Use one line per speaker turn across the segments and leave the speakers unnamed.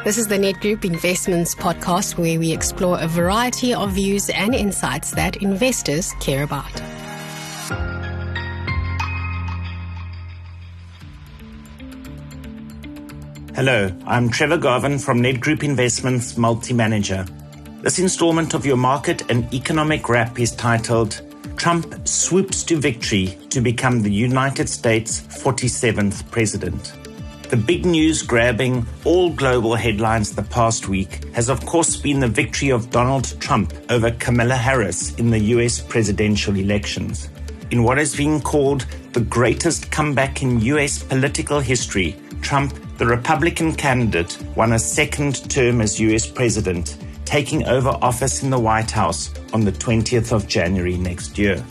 This is the Net Group Investments podcast, where we explore a variety of views and insights that investors care about.
Hello, I'm Trevor Garvin from Net Group Investments Multi-Manager. This installment of your market and economic wrap is titled Trump Swoops to Victory to Become the United States' 47th President. The big news grabbing all global headlines the past week has of course been the victory of Donald Trump over Kamala Harris in the US presidential elections. In what is being called the greatest comeback in US political history, Trump, the Republican candidate, won a second term as US president, taking over office in the White House on the 20th of January next year.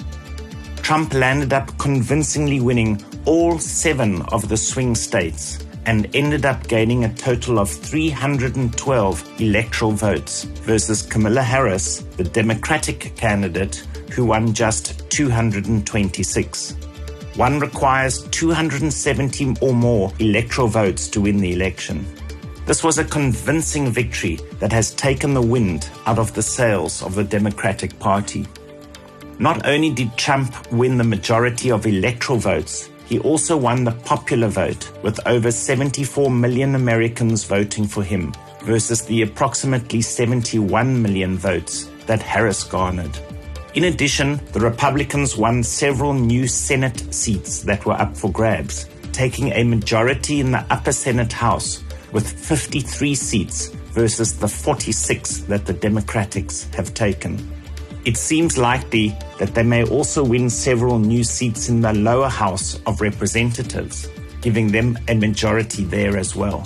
Trump landed up convincingly winning all 7 of the swing states and ended up gaining a total of 312 electoral votes versus Kamala Harris, the Democratic candidate, who won just 226. One requires 270 or more electoral votes to win the election. This was a convincing victory that has taken the wind out of the sails of the Democratic Party. Not only did Trump win the majority of electoral votes, he also won the popular vote, with over 74 million Americans voting for him versus the approximately 71 million votes that Harris garnered. In addition, the Republicans won several new Senate seats that were up for grabs, taking a majority in the upper Senate House with 53 seats versus the 46 that the Democrats have taken. It seems likely that they may also win several new seats in the lower House of Representatives, giving them a majority there as well.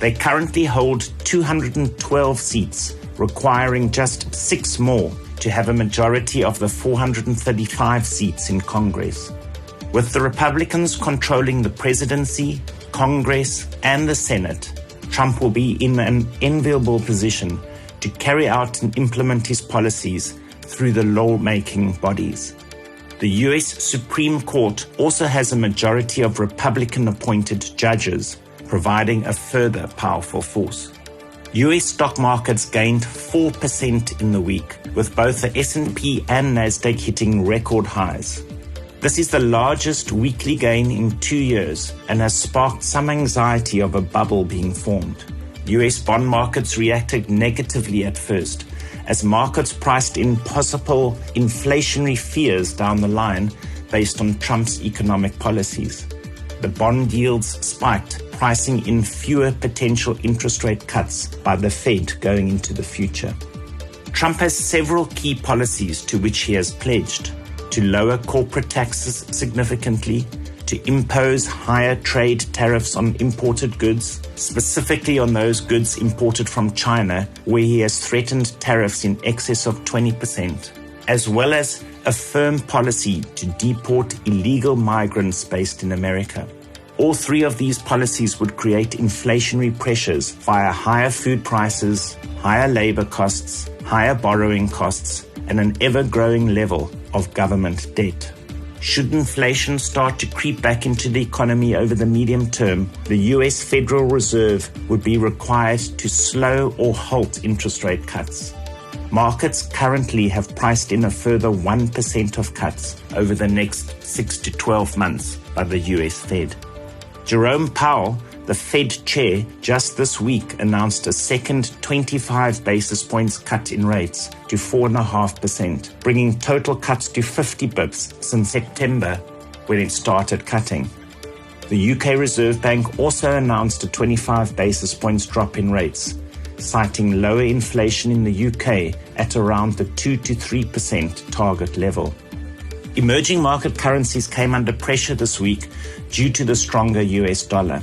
They currently hold 212 seats, requiring just 6 more to have a majority of the 435 seats in Congress. With the Republicans controlling the presidency, Congress, and the Senate, Trump will be in an enviable position to carry out and implement his policies through the lawmaking bodies. The US Supreme Court also has a majority of Republican-appointed judges, providing a further powerful force. US stock markets gained 4% in the week, with both the S&P and Nasdaq hitting record highs. This is the largest weekly gain in 2 years and has sparked some anxiety of a bubble being formed. US bond markets reacted negatively at first, as markets priced in possible inflationary fears down the line based on Trump's economic policies. The bond yields spiked, pricing in fewer potential interest rate cuts by the Fed going into the future. Trump has several key policies to which he has pledged: to lower corporate taxes significantly, to impose higher trade tariffs on imported goods, specifically on those goods imported from China, where he has threatened tariffs in excess of 20%, as well as a firm policy to deport illegal migrants based in America. All 3 of these policies would create inflationary pressures via higher food prices, higher labor costs, higher borrowing costs, and an ever-growing level of government debt. Should inflation start to creep back into the economy over the medium term, the US Federal Reserve would be required to slow or halt interest rate cuts. Markets currently have priced in a further 1% of cuts over the next 6 to 12 months by the US Fed. Jerome Powell, the Fed chair, just this week announced a second 25 basis points cut in rates to 4.5%, bringing total cuts to 50 bips since September when it started cutting. The UK Reserve Bank also announced a 25 basis points drop in rates, citing lower inflation in the UK at around the 2 to 3% target level. Emerging market currencies came under pressure this week due to the stronger US dollar.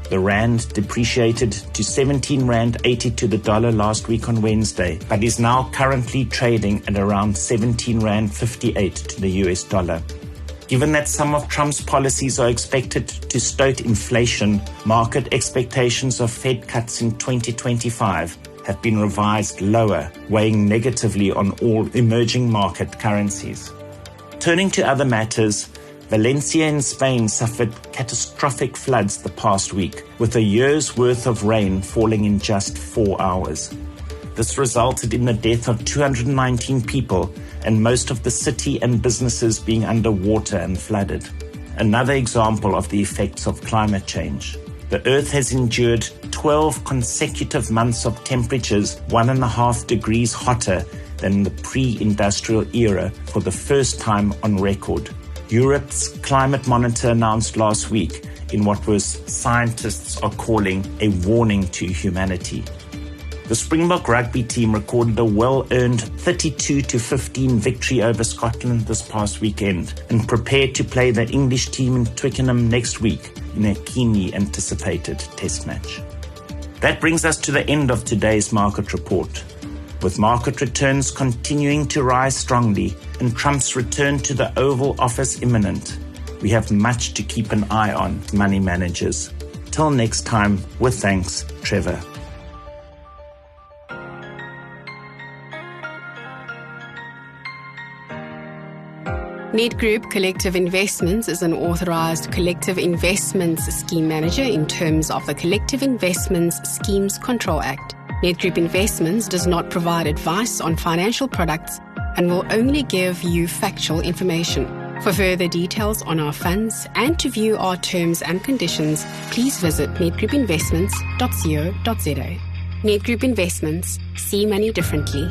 The rand depreciated to 17 Rand 80 to the dollar last week on Wednesday, but is now currently trading at around 17 Rand 58 to the US dollar. Given that some of Trump's policies are expected to stoke inflation, market expectations of Fed cuts in 2025 have been revised lower, weighing negatively on all emerging market currencies. Turning to other matters, Valencia in Spain suffered catastrophic floods the past week, with a year's worth of rain falling in just 4 hours. This resulted in the death of 219 people and most of the city and businesses being underwater and flooded. Another example of the effects of climate change. The Earth has endured 12 consecutive months of temperatures 1.5 degrees hotter than the pre-industrial era for the first time on record. Europe's climate monitor announced last week in what scientists are calling a warning to humanity. The Springbok rugby team recorded a well-earned 32-15 victory over Scotland this past weekend and prepared to play the English team in Twickenham next week in a keenly anticipated test match. That brings us to the end of today's market report. With market returns continuing to rise strongly and Trump's return to the Oval Office imminent, we have much to keep an eye on, money managers. Till next time, with thanks, Trevor.
Nedgroup Collective Investments is an authorized collective investments scheme manager in terms of the Collective Investments Schemes Control Act. Nedgroup Investments does not provide advice on financial products and will only give you factual information. For further details on our funds and to view our terms and conditions, please visit nedgroupinvestments.co.za. Nedgroup Investments. See money differently.